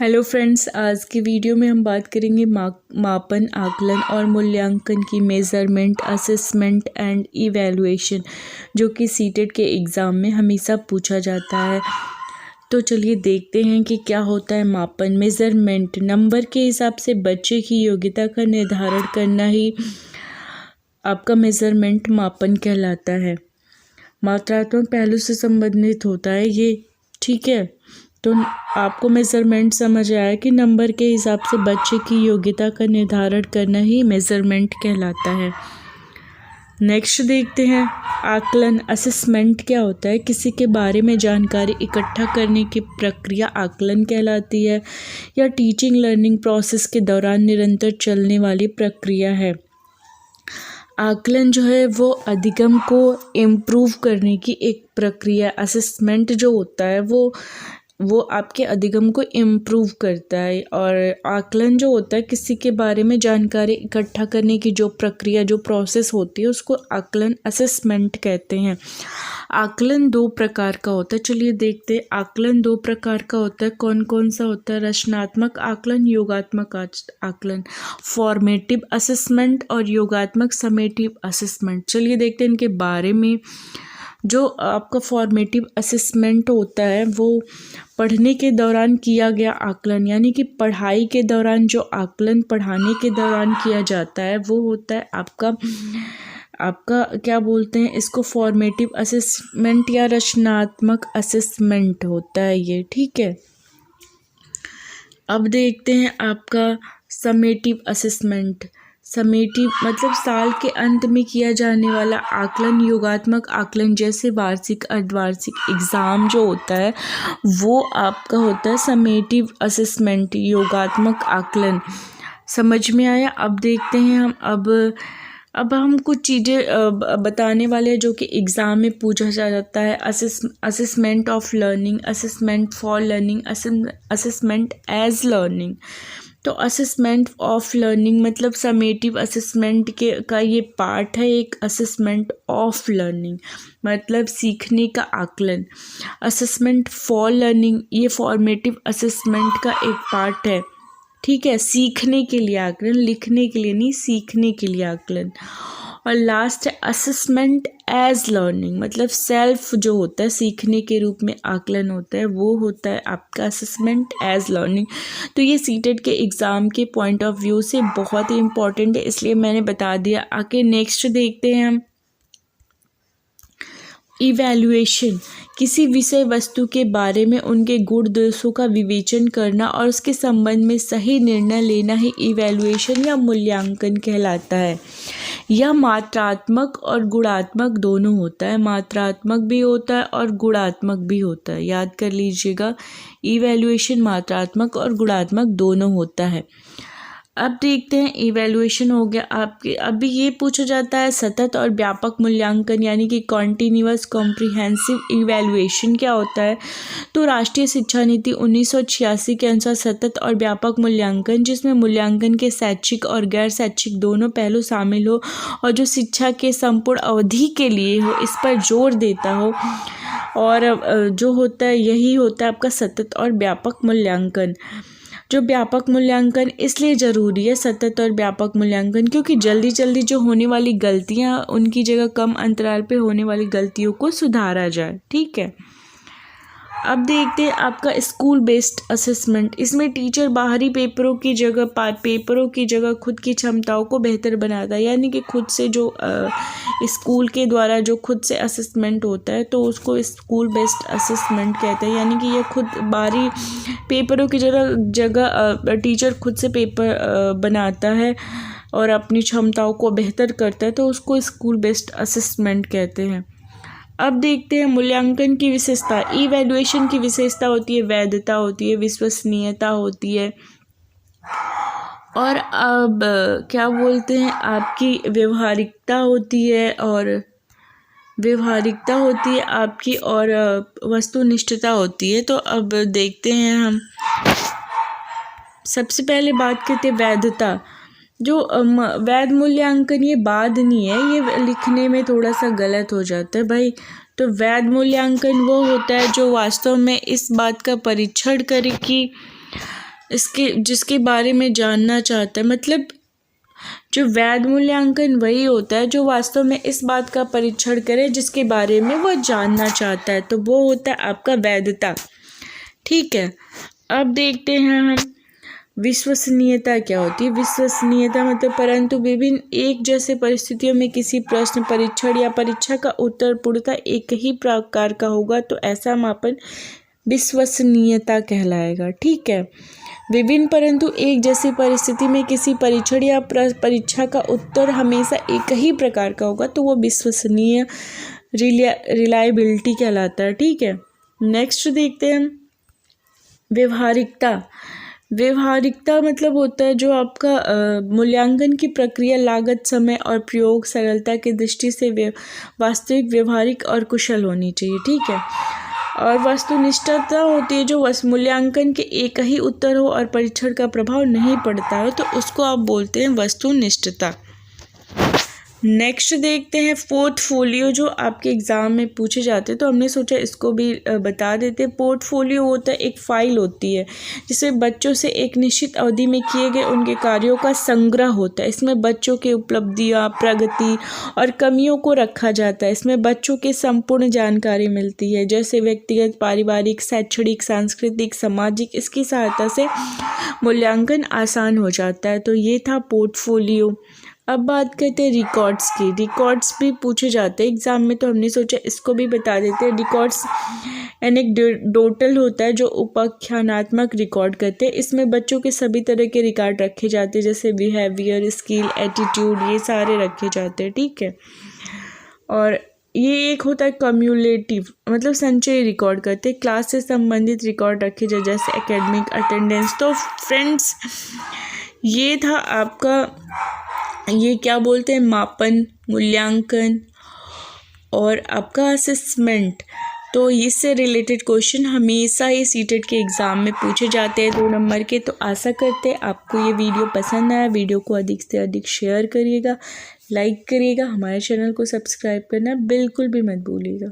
Hello friends, आज की video में हम बात करेंगे मापन, आकलन और मूल्यांकन की मेज़रमेंट, असेसमेंट एंड इवैल्यूएशन, जो कि सीटेट के एग्ज़ाम में हमेशा पूछा जाता है। तो चलिए देखते हैं कि क्या होता है मापन। मेज़रमेंट नंबर के हिसाब से बच्चे की योग्यता का निर्धारण करना ही आपका मेज़रमेंट मापन कहलाता है। मात्रात्मक पहलू से संबंधित होता है ये, ठीक है। तो आपको मेज़रमेंट समझ आया कि नंबर के हिसाब से बच्चे की योग्यता का निर्धारण करना ही मेज़रमेंट कहलाता है। नेक्स्ट देखते हैं आकलन। असेसमेंट क्या होता है? किसी के बारे में जानकारी इकट्ठा करने की प्रक्रिया आकलन कहलाती है, या टीचिंग लर्निंग प्रोसेस के दौरान निरंतर चलने वाली प्रक्रिया है। आकलन जो है वो अधिगम को इम्प्रूव करने की एक प्रक्रिया। असेसमेंट जो होता है वो आपके अधिगम को इम्प्रूव करता है, और आकलन जो होता है किसी के बारे में जानकारी इकट्ठा करने की जो प्रक्रिया, जो प्रोसेस होती है, उसको आकलन, असेसमेंट कहते हैं। आकलन दो प्रकार का होता है। चलिए देखते हैं आकलन दो प्रकार का होता है। कौन कौन सा होता है? रचनात्मक आकलन, योगात्मक आकलन। फॉर्मेटिव असेसमेंट और योगात्मक समेटिव असेसमेंट। चलिए देखते हैं इनके बारे में। जो आपका फॉर्मेटिव असेसमेंट होता है वो पढ़ने के दौरान किया गया आकलन, यानी कि पढ़ाई के दौरान जो आकलन पढ़ाने के दौरान किया जाता है वो होता है आपका क्या बोलते हैं इसको, फॉर्मेटिव असेसमेंट या रचनात्मक असेसमेंट होता है ये, ठीक है। अब देखते हैं आपका समेटिव असेसमेंट। समेटिव मतलब साल के अंत में किया जाने वाला आकलन। योगात्मक आकलन जैसे वार्षिक, अर्धवार्षिक एग्ज़ाम जो होता है वो आपका होता है समेटिव असेसमेंट, योगात्मक आकलन। समझ में आया? अब देखते हैं हम अब हम कुछ चीज़ें बताने वाले हैं जो कि एग्ज़ाम में पूछा जाता है। Assessment of learning, assessment for learning, assessment as learning. तो असेसमेंट ऑफ लर्निंग मतलब समेटिव असेसमेंट का ये पार्ट है एक। असेसमेंट ऑफ लर्निंग मतलब सीखने का आकलन। असेसमेंट फॉर लर्निंग ये फॉर्मेटिव असेसमेंट का एक पार्ट है, ठीक है। सीखने के लिए आकलन, लिखने के लिए नहीं, सीखने के लिए आकलन। और लास्ट है असेसमेंट एज लर्निंग, मतलब सेल्फ जो होता है सीखने के रूप में आकलन होता है, वो होता है आपका असेसमेंट एज लर्निंग। तो ये सीटेट के एग्ज़ाम के पॉइंट ऑफ व्यू से बहुत ही इम्पॉर्टेंट है, इसलिए मैंने बता दिया। आगे नेक्स्ट देखते हैं हम इवैल्यूएशन। किसी विषय वस्तु के बारे में उनके गुण दोषों का विवेचन करना और उसके संबंध में सही निर्णय लेना ही इवैल्यूएशन या मूल्यांकन कहलाता है। यह मात्रात्मक और गुणात्मक दोनों होता है। मात्रात्मक भी होता है और गुणात्मक भी होता है, याद कर लीजिएगा। इवैल्यूएशन मात्रात्मक और गुणात्मक दोनों होता है। अब देखते हैं इवैल्यूएशन हो गया आपके। अभी ये पूछा जाता है सतत और व्यापक मूल्यांकन, यानी कि कॉन्टिन्यूअस कॉम्प्रिहेंसिव इवैल्यूएशन क्या होता है? तो राष्ट्रीय शिक्षा नीति 1986 के अनुसार सतत और व्यापक मूल्यांकन, जिसमें मूल्यांकन के शैक्षिक और गैर शैक्षिक दोनों पहलू शामिल हो और जो शिक्षा के संपूर्ण अवधि के लिए हो, इस पर जोर देता हो, और जो होता है यही होता है आपका सतत और व्यापक मूल्यांकन। जो व्यापक मूल्यांकन इसलिए ज़रूरी है, सतत और व्यापक मूल्यांकन, क्योंकि जल्दी जल्दी जो होने वाली गलतियां, उनकी जगह कम अंतराल पे होने वाली गलतियों को सुधारा जाए, ठीक है। अब देखते हैं आपका स्कूल बेस्ड असेसमेंट। इसमें टीचर बाहरी पेपरों की जगह खुद की क्षमताओं को बेहतर बनाता है, यानी कि खुद से जो स्कूल के द्वारा जो खुद से असेसमेंट होता है तो उसको स्कूल बेस्ड असेसमेंट कहते हैं। यानी कि यह खुद बाहरी पेपरों की जगह टीचर खुद से पेपर बनाता है और अपनी क्षमताओं को बेहतर करता है, तो उसको स्कूल बेस्ड असेसमेंट कहते हैं। अब देखते हैं मूल्यांकन की विशेषता। इवैल्यूएशन की विशेषता होती है वैधता होती है, विश्वसनीयता होती है, और अब क्या बोलते हैं आपकी व्यवहारिकता होती है, आपकी, और वस्तुनिष्ठता होती है। तो अब देखते हैं हम सबसे पहले बात करते हैं वैधता। जो वैध मूल्यांकन ये बाद नहीं है, ये लिखने में थोड़ा सा गलत हो जाता है भाई। तो वैध मूल्यांकन वो होता है जो वास्तव में इस बात का परीक्षण करे कि जिसके बारे में जानना चाहता है। मतलब जो वैध मूल्यांकन वही होता है जो वास्तव में इस बात का परीक्षण करे जिसके बारे में वो जानना चाहता है, तो वो होता है आपका वैधता। ठीक है, अब देखते हैं हम विश्वसनीयता क्या होती है। विश्वसनीयता मतलब परंतु विभिन्न एक जैसे परिस्थितियों में किसी प्रश्न, परीक्षण या परीक्षा का उत्तर पूर्णतः एक ही प्रकार का होगा तो ऐसा मापन विश्वसनीयता कहलाएगा। ठीक है, विभिन्न परंतु एक जैसी परिस्थिति में किसी परीक्षण या परीक्षा का उत्तर हमेशा एक ही प्रकार का होगा तो वो विश्वसनीय रिलायबिलिटी कहलाता है। ठीक है, नेक्स्ट देखते हैं व्यवहारिकता। व्यवहारिकता मतलब होता है जो आपका मूल्यांकन की प्रक्रिया, लागत, समय और प्रयोग सरलता की दृष्टि से वास्तविक, व्यवहारिक और कुशल होनी चाहिए। ठीक है, और वस्तुनिष्ठता होती है जो मूल्यांकन के एक ही उत्तर हो और परीक्षण का प्रभाव नहीं पड़ता हो तो उसको आप बोलते हैं वस्तुनिष्ठता। नेक्स्ट देखते हैं पोर्टफोलियो, जो आपके एग्ज़ाम में पूछे जाते हैं तो हमने सोचा इसको भी बता देते हैं। पोर्टफोलियो होता है एक फ़ाइल होती है जिसमें बच्चों से एक निश्चित अवधि में किए गए उनके कार्यों का संग्रह होता है। इसमें बच्चों के उपलब्धियां, प्रगति और कमियों को रखा जाता है। इसमें बच्चों की संपूर्ण जानकारी मिलती है जैसे व्यक्तिगत, पारिवारिक, शैक्षणिक, सांस्कृतिक, सामाजिक। इसकी सहायता से मूल्यांकन आसान हो जाता है। तो ये था पोर्टफोलियो। अब बात करते हैं रिकॉर्ड्स की। रिकॉर्ड्स भी पूछे जाते हैं एग्ज़ाम में तो हमने सोचा इसको भी बता देते हैं। रिकॉर्ड्स एनेक्डोटल होता है जो उपाख्यानात्मक रिकॉर्ड करते हैं। इसमें बच्चों के सभी तरह के रिकॉर्ड रखे जाते हैं जैसे बिहेवियर, स्किल, एटीट्यूड, ये सारे रखे जाते हैं। ठीक है, और ये एक होता है कम्युलेटिव मतलब संचय रिकॉर्ड करते हैं। क्लास से संबंधित रिकॉर्ड रखे जाए जैसे एकेडमिक, अटेंडेंस। तो फ्रेंड्स ये था आपका, ये क्या बोलते हैं, मापन, मूल्यांकन और आपका असेसमेंट। तो इससे रिलेटेड क्वेश्चन हमेशा ही सीटेट के एग्ज़ाम में पूछे जाते हैं 2 नंबर के। तो आशा करते हैं आपको ये वीडियो पसंद आया। वीडियो को अधिक से अधिक शेयर करिएगा, लाइक करिएगा, हमारे चैनल को सब्सक्राइब करना बिल्कुल भी मत भूलिएगा।